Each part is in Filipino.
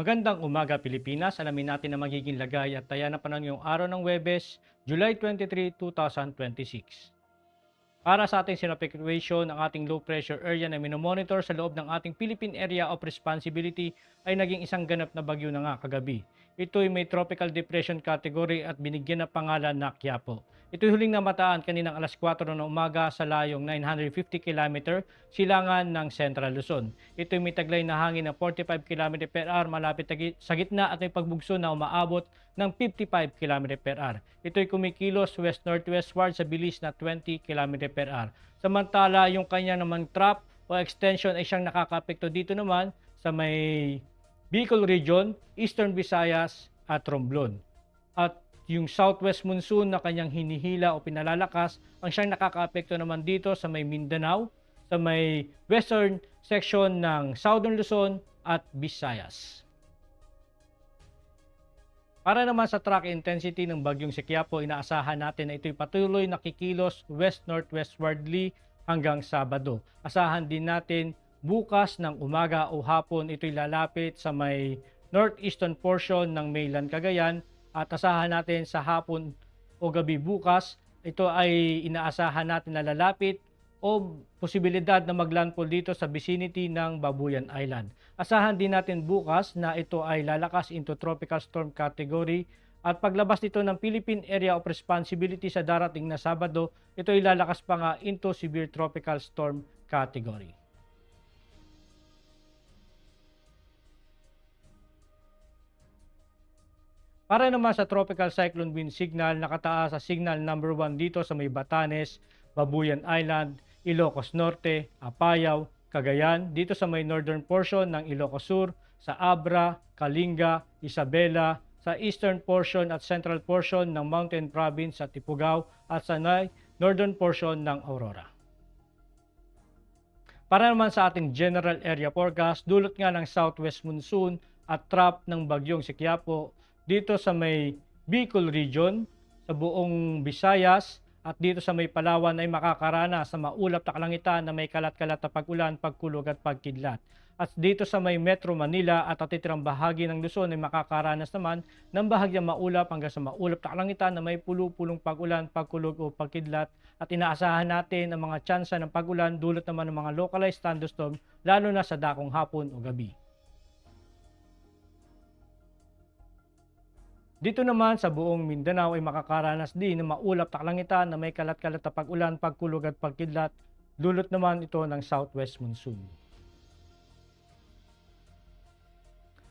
Magandang umaga Pilipinas. Alamin natin ang magiging lagay at taya ng panahon ngayong araw ng Huwebes, July 23, 2026. Para sa ating synoptic situation, ang ating low pressure area na minomonitor sa loob ng ating Philippine Area of Responsibility ay naging isang ganap na bagyo na nga kagabi. Ito ay may tropical depression category at binigyan ng pangalan na Quiapo. Ito ay huling namataan kaninang alas 4 ng umaga sa layong 950 km silangan ng Central Luzon. Ito ay may taglay na hangin ng 45 km per hour malapit sa gitna at may pagbugso na umaabot ng 55 km per hour. Ito ay kumikilos west-northwestward sa bilis na 20 km per hour. Samantala, yung kanya naman trap o extension ay siyang nakakapekto dito naman sa may Bicol Region, Eastern Visayas at Romblon. At yung southwest monsoon na kanyang hinihila o pinalalakas, ang siyang nakakaapekto naman dito sa may Mindanao, sa may western section ng Southern Luzon at Visayas. Para naman sa track intensity ng bagyong si Quiapo, inaasahan natin na ito'y patuloy nakikilos west-northwestwardly hanggang Sabado. Asahan din natin bukas ng umaga o hapon ito'y lalapit sa may northeastern portion ng mainland Cagayan at asahan natin sa hapon o gabi bukas, ito ay inaasahan natin na lalapit o posibilidad na maglandfall dito sa vicinity ng Babuyan Island. Asahan din natin bukas na ito ay lalakas into tropical storm category at paglabas nito ng Philippine Area of Responsibility sa darating na Sabado, ito ay lalakas pa nga into severe tropical storm category. Para naman sa tropical cyclone wind signal, nakataas sa signal number 1 dito sa may Batanes, Babuyan Island, Ilocos Norte, Apayao, Cagayan, dito sa may northern portion ng Ilocos Sur, sa Abra, Kalinga, Isabela, sa eastern portion at central portion ng Mountain Province sa Ifugao at sa northern portion ng Aurora. Para naman sa ating general area forecast, dulot nga ng southwest monsoon at trap ng bagyong si Quiapo dito sa may Bicol Region, sa buong Visayas, at dito sa may Palawan ay makakarana sa maulap na kalangitan na may kalat-kalat na pag-ulan, pagkulog at pagkidlat. At dito sa may Metro Manila at natitirang bahagi ng Luzon ay makakaranas naman ng bahagyang maulap hanggang sa maulap na kalangitan na may pulo-pulong pag-ulan, pagkulog o pagkidlat. At inaasahan natin ang mga tsansa ng pag-ulan dulot naman ng mga localized thunderstorm lalo na sa dakong hapon o gabi. Dito naman sa buong Mindanao ay makakaranas din ng maulap na kalangitan na may kalat-kalat na pag-ulan, pagkulog at pagkidlat. Dulot naman ito ng southwest monsoon.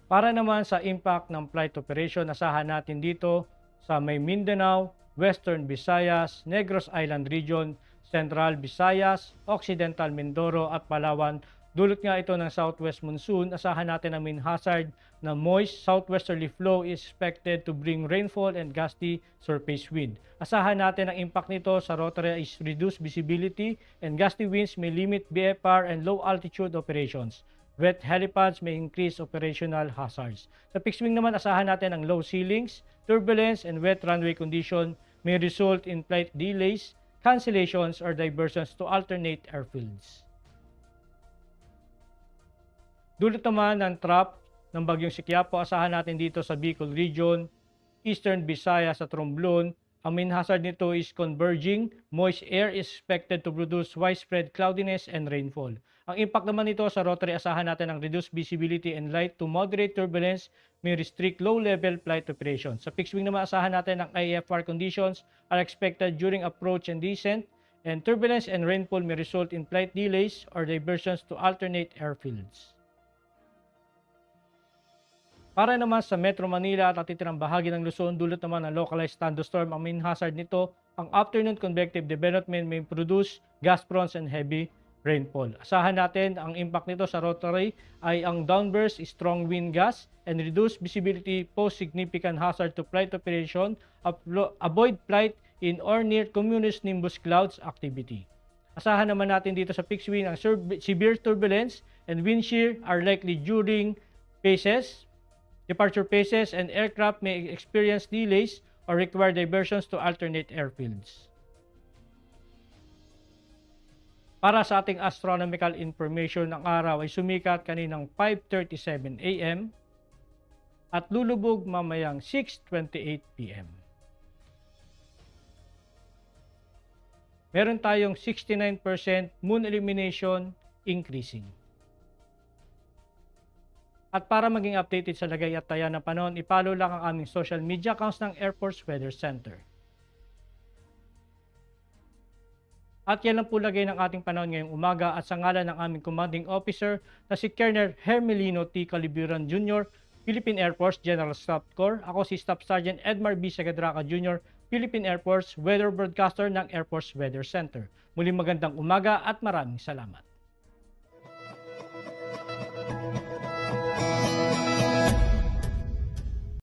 Para naman sa impact ng flight operation, asahan natin dito sa may Mindanao, Western Visayas, Negros Island Region, Central Visayas, Occidental Mindoro at Palawan. Dulot nga ito ng southwest monsoon. Asahan natin ang main hazard na moist southwesterly flow is expected to bring rainfall and gusty surface wind. Asahan natin ang impact nito sa rotary is reduced visibility and gusty winds may limit BFR and low altitude operations. Wet helipads may increase operational hazards. Sa fixed wing naman, asahan natin ang low ceilings, turbulence and wet runway condition may result in flight delays, cancellations or diversions to alternate airfields. Dulot naman ng trap ng bagyong si Quiapo, asahan natin dito sa Bicol Region, Eastern Visayas at Romblon. Ang main hazard nito is converging. Moist air is expected to produce widespread cloudiness and rainfall. Ang impact naman nito sa rotary, asahan natin ang reduced visibility and light to moderate turbulence may restrict low-level flight operations. Sa fixed wing naman, asahan natin ang IFR conditions are expected during approach and descent, and turbulence and rainfall may result in flight delays or diversions to alternate airfields. Para naman sa Metro Manila at natitirang bahagi ng Luzon, dulot naman ng localized thunderstorm. Ang main hazard nito, ang afternoon convective development may produce gust fronts and heavy rainfall. Asahan natin ang impact nito sa rotary ay ang downburst, strong wind gusts, and reduced visibility pose significant hazard to flight operation. Avoid flight in or near cumulus nimbus clouds activity. Asahan naman natin dito sa fixed wind ang severe turbulence and wind shear are likely during departure phases, and aircraft may experience delays or require diversions to alternate airfields. Para sa ating astronomical information, ang araw ay sumikat kaninang 5:37 AM, at lulubog mamayang 6:28 PM. Meron tayong 69% moon illumination increasing. At para maging updated sa lagay at taya ng panahon, ipollow lang ang aming social media accounts ng Air Force Weather Center. At yan lang po lagay ng ating panahon ngayong umaga at sa ngalan ng aming commanding officer na si Colonel Hermelino T. Caliburan Jr., Philippine Air Force General Staff Corps. Ako si Staff Sergeant Edmar B. Sagadraca Jr., Philippine Air Force Weather Broadcaster ng Air Force Weather Center. Muling magandang umaga at maraming salamat.